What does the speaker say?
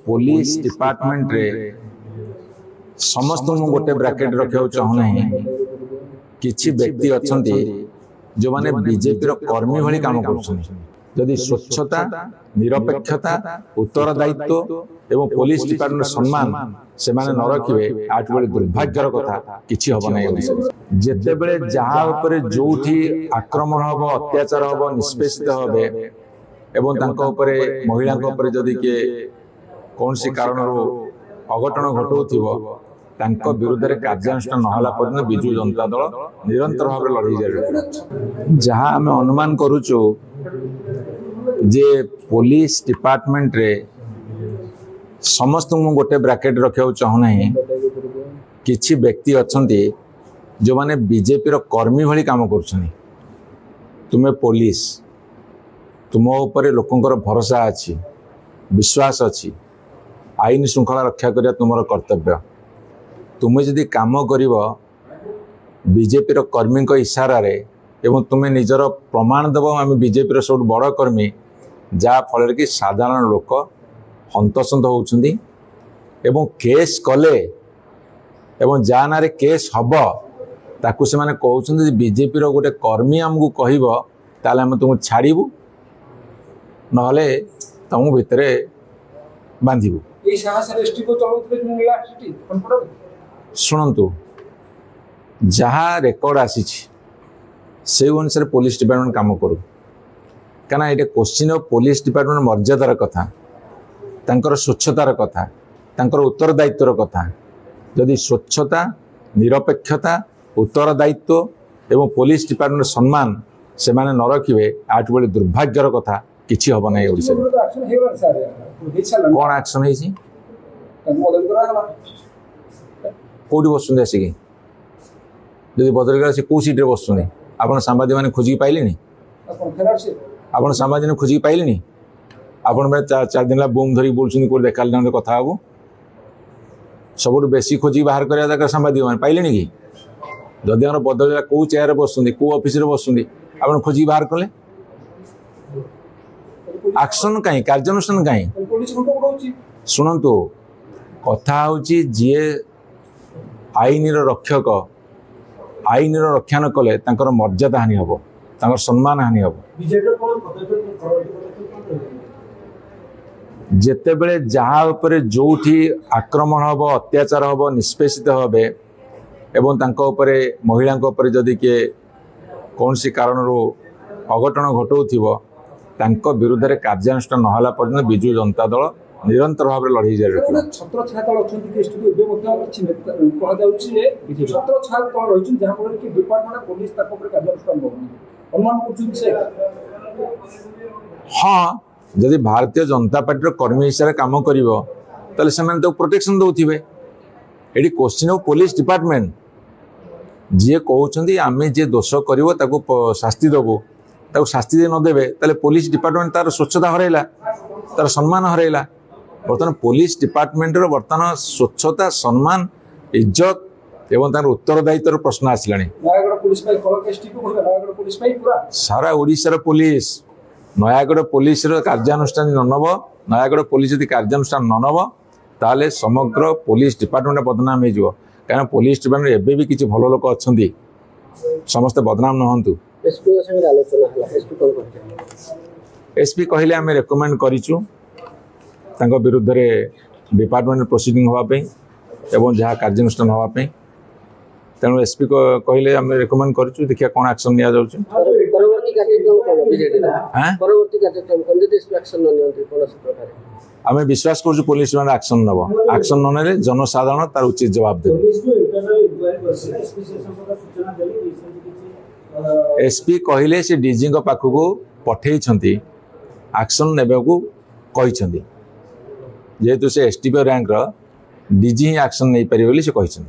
Police department रे समस्त गोटे ब्राकेट रखा चाहूना किछि व्यक्ति अच्छी जो माने बीजेपी कर्मी भली काम करदी स्वच्छता निरपेक्षता उत्तरदायित्व एवं पुलिस डिपार्टमेंट सम्मान से माने न रखिए आज बड़े दुर्भाग्यर कथा किछि हब नहीं जेते बेले जहा ऊपर जोठी आक्रमण हब अत्याचार हब निष्पेषित हबे एवं तांको ऊपर महिला ऊपर जदि के कौन सी कारण अघटन घटुथिबो तांको विरुद्ध रे कार्यानुष्ठान नहला पर्यंत बिजू जनता दल निरंतर भाव लड़ाई जारी जहाँ आम अनुमान करुचु जे पुलिस डिपार्टमेंट रे समस्त गोटे ब्राकेट रखा चाहूना किछि व्यक्ति अच्छी जो माने बीजेपी कर्मी भली काम कर तुम्हें पुलिस तुम ऊपर लोकंर भरोसा अच्छी विश्वास अच्छी आईन श्रृंखला रक्षा करिया तुमर कर्तव्य तुम्हें जदि काम कर बीजेपी कर्मी इशारा रे एवं तुम्हें निजर प्रमाण देव आम बीजेपी सब बड़ कर्मी जहाँ फल कि साधारण लोक हंतसंत होउछंदी एवं केस कले एवं जा ना केस हब ताकू से माने कहउछंदी बीजेपी गोटे कर्मी आमको कहब ताले आम तुमको छाड़बू नहले तुम भितर बांधबू शुणु जहाँ रेकर्ड आसी से अनुसार पुलिस डिपार्टमेंट काम करूँ क्या ये क्वेश्चन ऑफ पुलिस डिपार्टमेंट मर्यादार कथा तांकर स्वच्छतार कथा तांकर उत्तरदायित्वर कथा जदि स्वच्छता निरपेक्षता उत्तरदायित्व एवं पुलिस डिपार्टमेंट सम्मान से माने न रखिए आज बड़े दुर्भाग्यर कथा किछि हब नहीं ओडिसा कौन एक्शन है कौटी बस आसिक जब बदल गला कौ सीट्रे बस आप सांबादिक मैंने खोजिक पाइले आप सांबादिक खोजिक पाइले आप चार दिन बूम धरिक बोलूँ कौन देखा कथा हबू सब बेसी खोजिक बाहर करवा दरकार सांबादिक मैंने पाइले कि जदि आम बदल गला कौ चेयर बस कौ ऑफिस बस आप खोजिक बाहर कले एक्शन कहीं कार्यानुष्ठान कहीं शुणु कथा हूँ जी आईन रक्षक आईन रक्षा न कले तांकर मर्यादा हानि हब तांकर सम्मान हानि हब जेते बेले जहाँ ऊपर जोठी आक्रमण हब अत्याचार हब निष्पेषित हबे एवं तांको ऊपर महिला ऊपर जदि के कौन सी कारण अघटन घटुथिबो तांको विरुद्ध रे कार्यानुष्ठान नहला पर्यंत बिजू जनता दल निरंतर भाव लड़ाई जारी छत्र छाया छत्र छाया रही जहाँ फल कि डिपार्टमेंट पुलिस कार्यानुष्ठान हाँ जदि भारतीय जनता पार्टी कर्मी हिसाब से कम कर तो प्रोटेक्शन दौथे ये क्वेश्चन ऑफ पुलिस डिपार्टमेंट जी कहते आम जी दोष कर शास्ति देवु ताको शास्ति दे नदेवे ताले पुलिस डिपार्टमेंट तार स्वच्छता हरैला तार सम्मान हरैला बर्तमान पुलिस डिपार्टमेंट बर्तमान स्वच्छता सम्मान इज्जत एवं तार उत्तरदायित्व प्रश्न आसला सारा ओडिशार पुलिस नयागढ़ पुलिस कार्यानुष्ठान न नब नयागढ़ पुलिस यदि कार्यानुष्ठान न नब ताले समग्र पुलिस डिपार्टमेंट बदनाम हो कहीं पुलिस डिपार्टमेंट एवं भी किसी भल लोक अच्छा समस्ते बदनाम नहंतु एसपी कहले आम रेकमेंड करिचु तांको विरुद्ध रे डिपार्टमेंट प्रोसीडिंग होवाई एवं जहाँ कार्यानुष्ठान होवाई तेणु एसपी कहले आम रेकमेंड करिचु देखिया कौन एक्शन निया जाउछ आम विश्वास करूँ पुलिस मैंने एक्शन नब एक्शन न जनसाधारण तार उचित जवाब देवे एसपी कहले से डीजी पाखक पठे एक्शन ने जेहेतु से एसटीपी रैंक डीजी ही एक्शन नहीं पारे से कहते।